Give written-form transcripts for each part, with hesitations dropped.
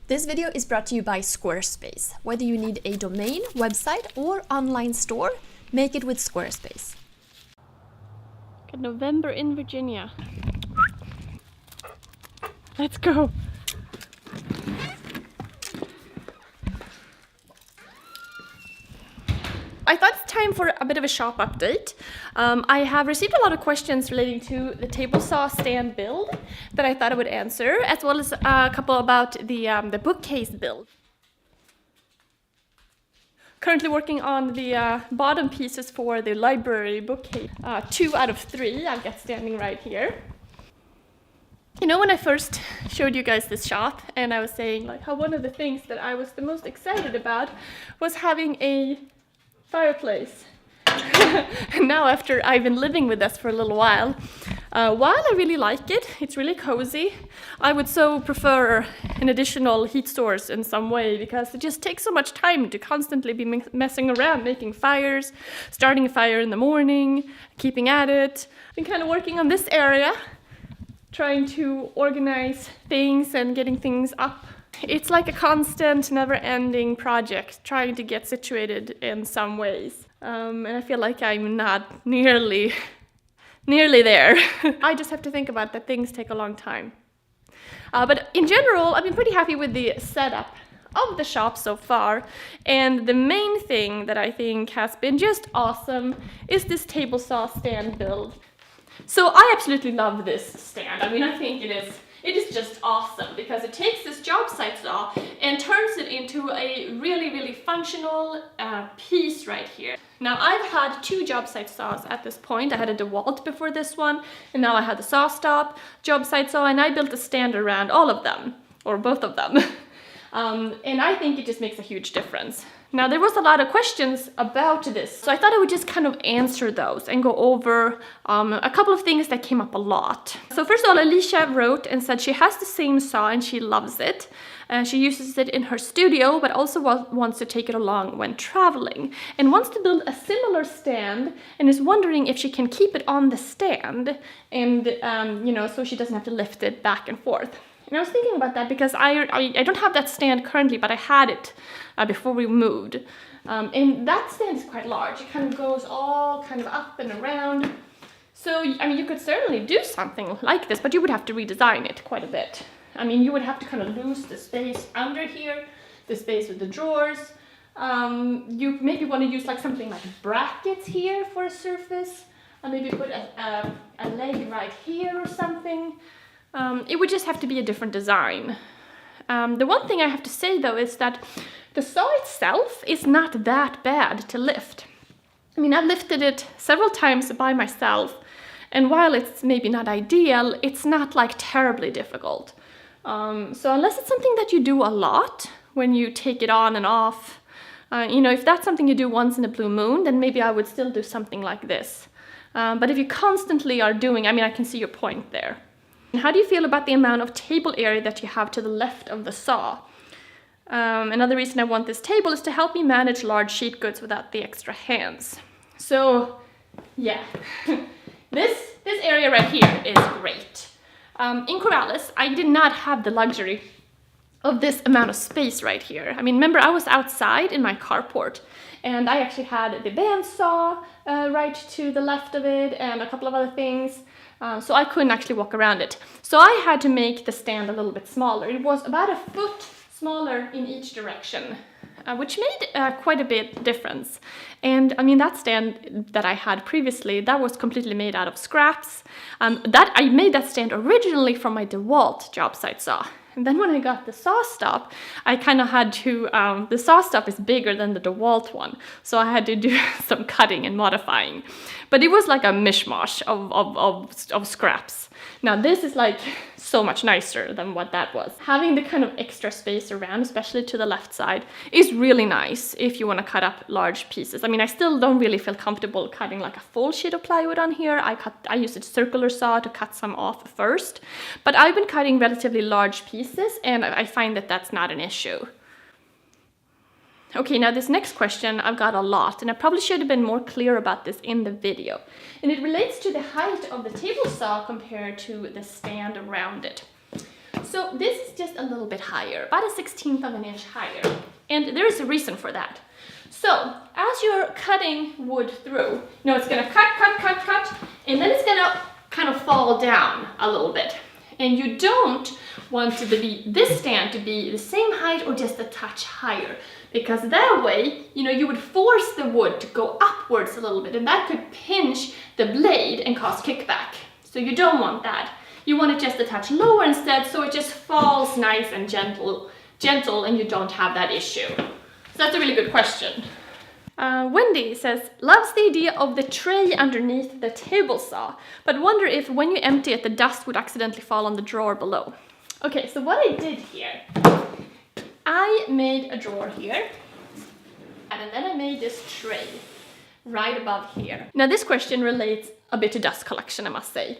This video is brought to you by Squarespace. Whether you need a domain, website, or online store, make it with Squarespace. Got November in Virginia. Let's go. I thought it's time for a bit of a shop update. I have received a lot of questions relating to the table saw stand build that I thought I would answer, as well as a couple about the bookcase build. Currently working on the bottom pieces for the library bookcase. 2 out of 3 I've got standing right here. You know, when I first showed you guys this shop and I was saying like how one of the things that I was the most excited about was having a fireplace. And now after I've been living with us for a little while I really like it, it's really cozy, I would so prefer an additional heat source in some way, because it just takes so much time to constantly be messing around, making fires, starting a fire in the morning, keeping at it. I've been kind of working on this area, trying to organize things and getting things up. It's like a constant, never-ending project, trying to get situated in some ways. And I feel like I'm not nearly there. I just have to think about that things take a long time. But in general, I've been pretty happy with the setup of the shop so far. And the main thing that I think has been just awesome is this table saw stand build. So I absolutely love this stand. I mean, I think it is just awesome, because it takes this job site saw and turns it into a really functional piece right here. Now, I've had 2 job site saws at this point. I had a DeWalt before this one, and now I had the sawstop job site saw, and I built a stand around all of them, or both of them. And I think it just makes a huge difference. Now, there was a lot of questions about this, so I thought I would just kind of answer those and go over a couple of things that came up a lot. So first of all, Alicia wrote and said she has the same saw and she loves it. She uses it in her studio, but also wants to take it along when traveling, and wants to build a similar stand, and is wondering if she can keep it on the stand, and you know, so she doesn't have to lift it back and forth. And I was thinking about that because I don't have that stand currently, but I had it before we moved. And that stand is quite large. It kind of goes all kind of up and around. So, I mean, you could certainly do something like this, but you would have to redesign it quite a bit. I mean, you would have to kind of lose the space under here, the space with the drawers. You maybe want to use like something like brackets here for a surface. Maybe put a leg right here or something. It would just have to be a different design. The one thing I have to say though is that the saw itself is not that bad to lift. I mean, I've lifted it several times by myself, and while it's maybe not ideal, it's not like terribly difficult. So unless it's something that you do a lot, when you take it on and off, you know, if that's something you do once in a blue moon, then maybe I would still do something like this. But if you constantly are doing, I mean, I can see your point there. How do you feel about the amount of table area that you have to the left of the saw? Another reason I want this table is to help me manage large sheet goods without the extra hands. So, yeah, this area right here is great. In Corvallis, I did not have the luxury of this amount of space right here. I mean, remember, I was outside in my carport, and I actually had the bandsaw right to the left of it, and a couple of other things. So I couldn't actually walk around it. So I had to make the stand a little bit smaller. It was about a foot smaller in each direction, which made quite a bit difference. And I mean, that stand that I had previously, that was completely made out of scraps. I made that stand originally from my DeWalt job site saw. And then when I got the sawstop, I kind of had to, the sawstop is bigger than the DeWalt one, so I had to do some cutting and modifying. But it was like a mishmash of scraps. Now this is like so much nicer than what that was. Having the kind of extra space around, especially to the left side, is really nice if you want to cut up large pieces. I mean, I still don't really feel comfortable cutting like a full sheet of plywood on here. I used a circular saw to cut some off first, but I've been cutting relatively large pieces, and I find that that's not an issue. Okay, now this next question I've got a lot, and I probably should have been more clear about this in the video. And it relates to the height of the table saw compared to the stand around it. So this is just a little bit higher, about a 1/16 of an inch higher. And there is a reason for that. So as you're cutting wood through, it's gonna cut, and then it's gonna kind of fall down a little bit. And you don't want this stand to be the same height or just a touch higher, because that way, you would force the wood to go upwards a little bit, and that could pinch the blade and cause kickback. So you don't want that. You want it just a touch lower instead, so it just falls nice and gentle, and you don't have that issue. So that's a really good question. Wendy says, loves the idea of the tray underneath the table saw, but wonder if when you empty it, the dust would accidentally fall on the drawer below. Okay, so what I did here, I made a drawer here, and then I made this tray right above here. Now this question relates a bit to dust collection, I must say.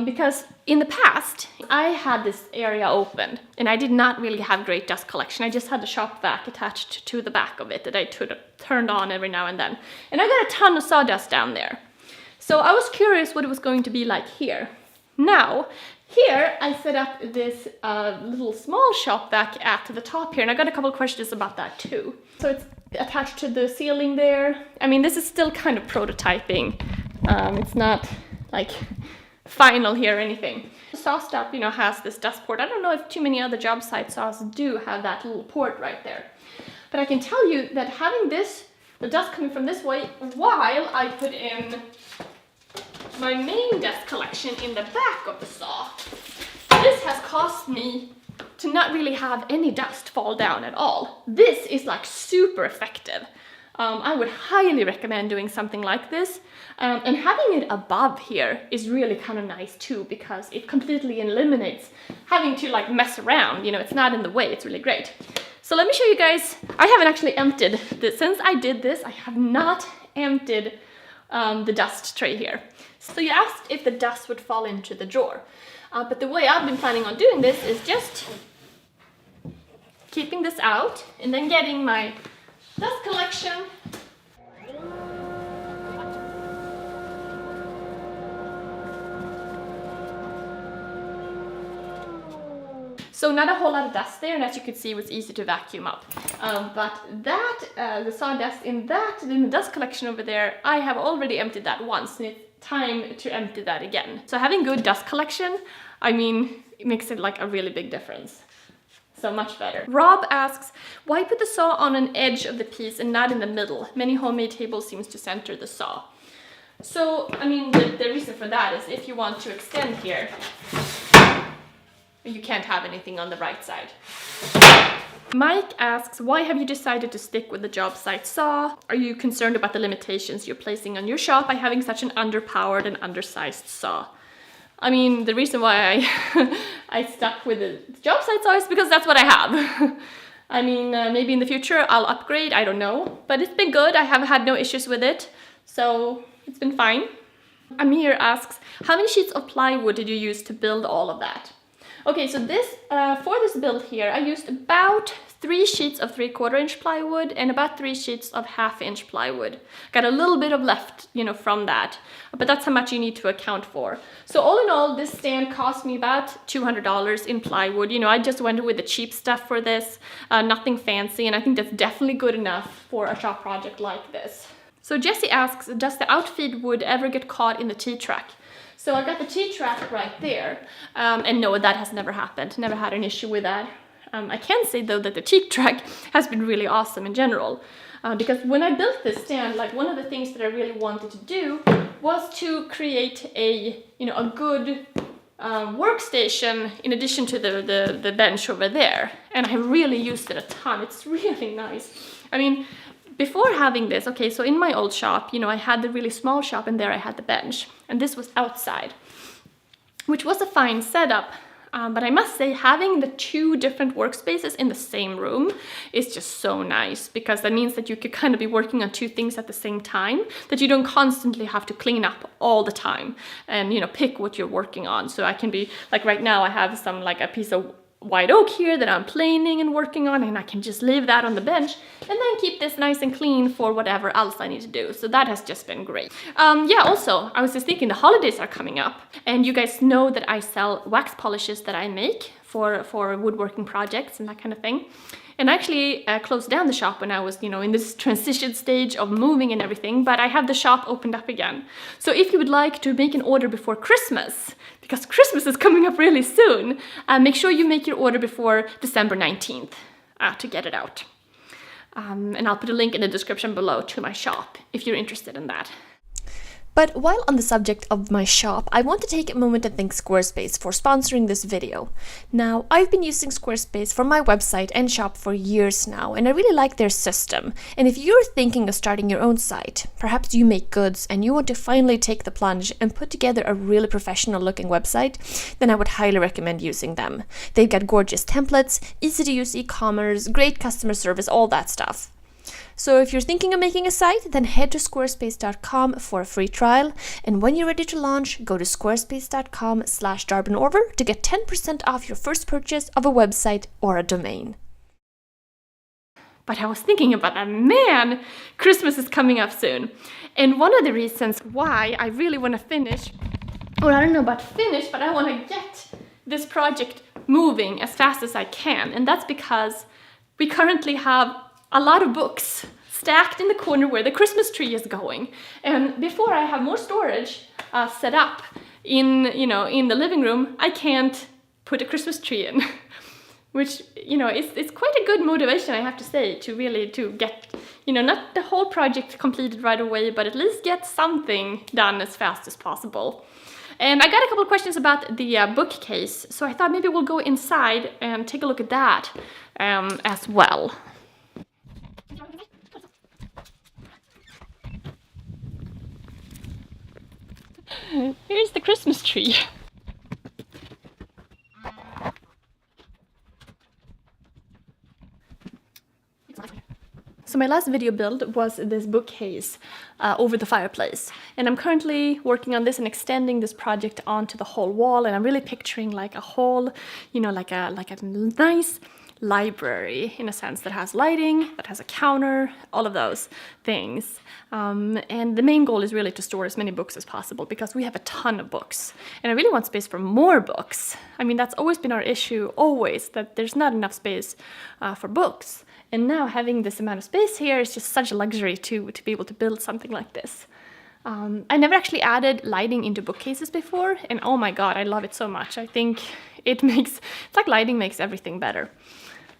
Because in the past, I had this area open and I did not really have great dust collection. I just had the shop vac attached to the back of it that I turned on every now and then. And I got a ton of sawdust down there. So I was curious what it was going to be like here. Now, here I set up this little small shop vac at the top here, and I got a couple of questions about that too. So it's attached to the ceiling there. I mean, this is still kind of prototyping. It's not like final here or anything. The sawstop, has this dust port. I don't know if too many other job site saws do have that little port right there. But I can tell you that having the dust coming from this way, while I put in my main dust collection in the back of the saw, this has caused me to not really have any dust fall down at all. This is like super effective. I would highly recommend doing something like this. And having it above here is really kind of nice too, because it completely eliminates having to like mess around. It's not in the way, it's really great. So let me show you guys. I haven't actually emptied this. Since I did this, I have not emptied the dust tray here. So you asked if the dust would fall into the drawer. But the way I've been planning on doing this is just keeping this out and then getting my dust collection. So not a whole lot of dust there, and as you can see, it was easy to vacuum up. But the sawdust in the dust collection over there, I have already emptied that once, and it's time to empty that again. So having good dust collection, it makes it like a really big difference. So much better. Rob asks, why put the saw on an edge of the piece and not in the middle? Many homemade tables seems to center the saw. So, the reason for that is if you want to extend here, you can't have anything on the right side. Mike asks, why have you decided to stick with the job site saw? Are you concerned about the limitations you're placing on your shop by having such an underpowered and undersized saw? The reason why I stuck with the job site saw is because that's what I have. Maybe in the future I'll upgrade, I don't know. But it's been good, I have had no issues with it. So it's been fine. Amir asks, how many sheets of plywood did you use to build all of that? Okay, so for this build here, I used about 3 sheets of 3/4 inch plywood and about 3 sheets of 1/2 inch plywood. Got a little bit of left, from that, but that's how much you need to account for. So all in all, this stand cost me about $200 in plywood. I just went with the cheap stuff for this, nothing fancy, and I think that's definitely good enough for a shop project like this. So Jessie asks, does the outfeed wood ever get caught in the T-track? So I got the T-track right there, and no, that has never happened. Never had an issue with that. I can say though that the T-track has been really awesome in general, because when I built this stand, one of the things that I really wanted to do was to create a good workstation in addition to the bench over there, and I really used it a ton. It's really nice. Before having this, okay, so in my old shop, I had the really small shop, and there I had the bench, and this was outside, which was a fine setup. But I must say, having the 2 different workspaces in the same room is just so nice, because that means that you could kind of be working on 2 things at the same time, that you don't constantly have to clean up all the time and, pick what you're working on. So I can be, like right now, I have a piece of white oak here that I'm planing and working on, and I can just leave that on the bench and then keep this nice and clean for whatever else I need to do. So that has just been great. Also, I was just thinking the holidays are coming up, and you guys know that I sell wax polishes that I make for woodworking projects and that kind of thing. And I actually closed down the shop when I was, in this transition stage of moving and everything, but I have the shop opened up again. So if you would like to make an order before Christmas, because Christmas is coming up really soon, make sure you make your order before December 19th to get it out. And I'll put a link in the description below to my shop if you're interested in that. But while on the subject of my shop, I want to take a moment to thank Squarespace for sponsoring this video. Now, I've been using Squarespace for my website and shop for years now, and I really like their system. And if you're thinking of starting your own site, perhaps you make goods and you want to finally take the plunge and put together a really professional looking website, then I would highly recommend using them. They've got gorgeous templates, easy to use e-commerce, great customer service, all that stuff. So if you're thinking of making a site, then head to squarespace.com for a free trial. And when you're ready to launch, go to squarespace.com/Darbin Orvar to get 10% off your first purchase of a website or a domain. But I was thinking about that, man, Christmas is coming up soon. And one of the reasons why I really want to finish, or I don't know about finish, but I want to get this project moving as fast as I can. And that's because we currently have a lot of books stacked in the corner where the Christmas tree is going. And before I have more storage set up in the living room, I can't put a Christmas tree in. Which, it's quite a good motivation, I have to say, to get, not the whole project completed right away, but at least get something done as fast as possible. And I got a couple of questions about the bookcase, so I thought maybe we'll go inside and take a look at that as well. Here's the Christmas tree. So my last video build was this bookcase over the fireplace, and I'm currently working on this and extending this project onto the whole wall, and I'm really picturing like a whole, like a nice library in a sense that has lighting, that has a counter, all of those things. And the main goal is really to store as many books as possible because we have a ton of books. And I really want space for more books. I mean, that's always been our issue, always, that there's not enough space for books. And now having this amount of space here is just such a luxury to be able to build something like this. I never actually added lighting into bookcases before, and oh my god, I love it so much. I think it's like lighting makes everything better.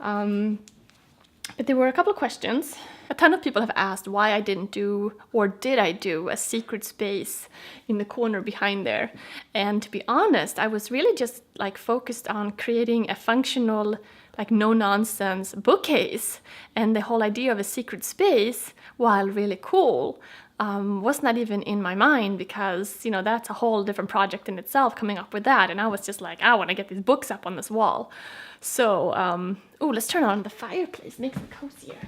But there were a couple of questions. A ton of people have asked why I didn't do, or did I do, a secret space in the corner behind there. And to be honest, I was really just like focused on creating a functional, like no-nonsense bookcase. And the whole idea of a secret space, while really cool, was not even in my mind because, that's a whole different project in itself, coming up with that. And I was just like, I want to get these books up on this wall. So, let's turn on the fireplace, makes it cozier.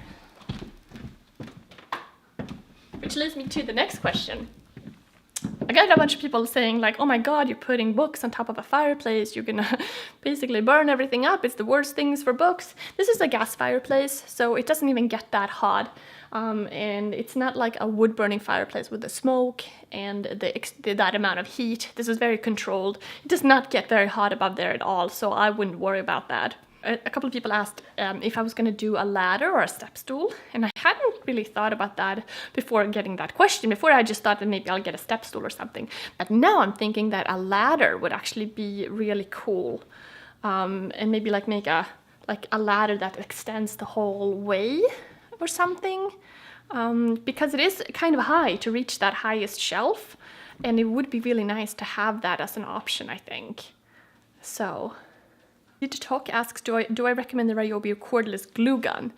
Which leads me to the next question. I got a bunch of people saying like, oh my god, you're putting books on top of a fireplace, you're gonna basically burn everything up, it's the worst things for books. This is a gas fireplace, so it doesn't even get that hot. And it's not like a wood-burning fireplace with the smoke and that amount of heat. This is very controlled. It does not get very hot above there at all, so I wouldn't worry about that. A couple of people asked if I was going to do a ladder or a step stool, and I hadn't really thought about that before getting that question. Before I just thought that maybe I'll get a step stool or something. But now I'm thinking that a ladder would actually be really cool, and maybe like make a ladder that extends the whole way or something, because it is kind of high to reach that highest shelf, and it would be really nice to have that as an option, I think. So. To Talk asks, do I recommend the Ryobi cordless glue gun,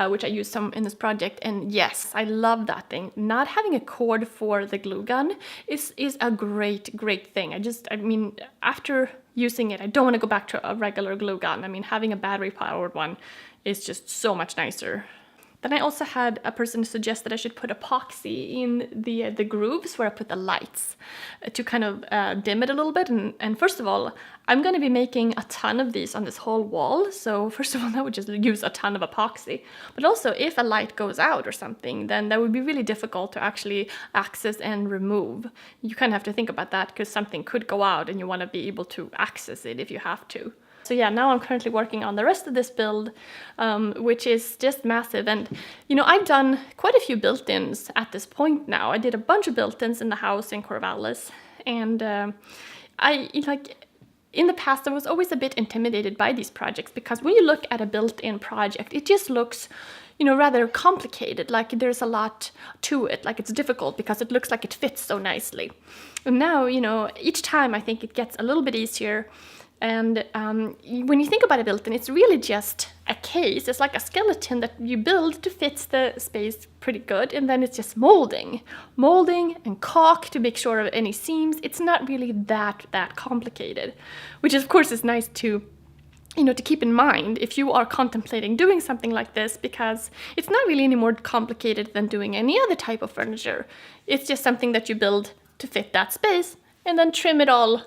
which I use some in this project, and yes, I love that thing. Not having a cord for the glue gun is a great thing. I mean, after using it, I don't want to go back to a regular glue gun. I mean, having a battery-powered one is just so much nicer. Then I also had a person suggest that I should put epoxy in the grooves where I put the lights to kind of dim it a little bit. And first of all, I'm going to be making a ton of these on this whole wall. So first of all, I would just use a ton of epoxy. But also, if a light goes out or something, then that would be really difficult to actually access and remove. You kind of have to think about that because something could go out and you want to be able to access it if you have to. So yeah, now I'm currently working on the rest of this build, which is just massive. And you know, I've done quite a few built-ins at this point now. I did a bunch of built-ins in the house in Corvallis, and in the past, I was always a bit intimidated by these projects, because when you look at a built-in project, it just looks, you know, rather complicated. Like there's a lot to it, like it's difficult because it looks like it fits so nicely. And now, you know, each time I think it gets a little bit easier. And when you think about a built-in, it's really just a case. It's like a skeleton that you build to fit the space pretty good, and then it's just molding and caulk to make sure of any seams. It's not really that complicated, which of course is nice to, you know, to keep in mind if you are contemplating doing something like this, because it's not really any more complicated than doing any other type of furniture. It's just something that you build to fit that space, and then trim it all,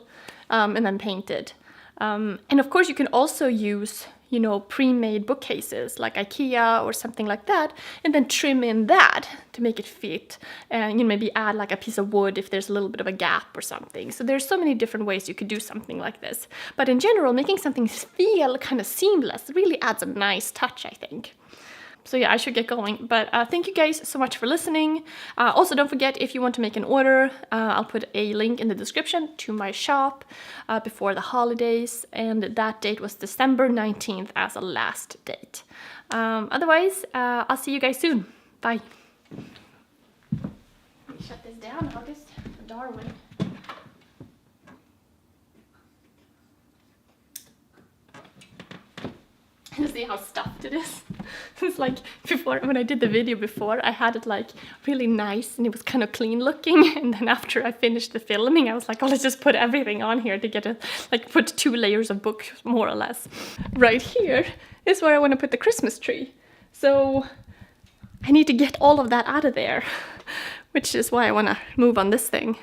and then paint it. And of course you can also use, you know, pre-made bookcases like IKEA or something like that, and then trim in that to make it fit, and you know, maybe add like a piece of wood if there's a little bit of a gap or something. So there's so many different ways you could do something like this. But in general, making something feel kind of seamless really adds a nice touch, I think. So yeah, I should get going, but thank you guys so much for listening. Also, don't forget, if you want to make an order, I'll put a link in the description to my shop before the holidays, and that date was December 19th as a last date. Otherwise, I'll see you guys soon. Bye. Let me shut this down, August. Darwin. See how stuffed it is. It's like before, when I did the video before, I had it like really nice and it was kind of clean looking, and then after I finished the filming I was like, oh, let's just put everything on here to get it, like put 2 layers of book more or less. Right here is where I want to put the Christmas tree, so I need to get all of that out of there, which is why I want to move on this thing.